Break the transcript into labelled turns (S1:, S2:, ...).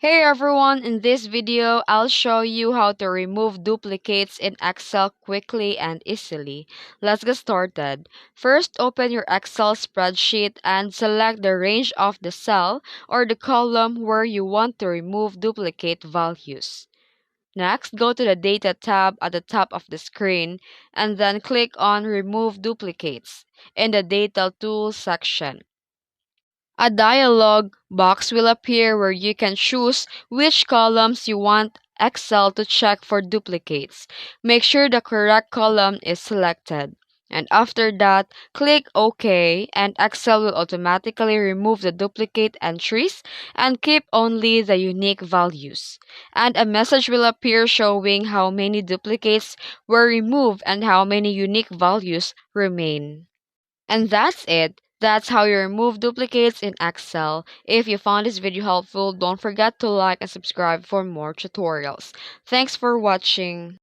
S1: Hey everyone, in this video, I'll show you how to remove duplicates in Excel quickly and easily. Let's get started. First, open your Excel spreadsheet and select the range of the cell or the column where you want to remove duplicate values. Next, go to the Data tab at the top of the screen and then click on Remove Duplicates in the Data Tools section. A dialog box will appear where you can choose which columns you want Excel to check for duplicates. Make sure the correct column is selected. And after that, click OK and Excel will automatically remove the duplicate entries and keep only the unique values. And a message will appear showing how many duplicates were removed and how many unique values remain. And that's it. That's how you remove duplicates in Excel. If you found this video helpful, don't forget to like and subscribe for more tutorials. Thanks for watching.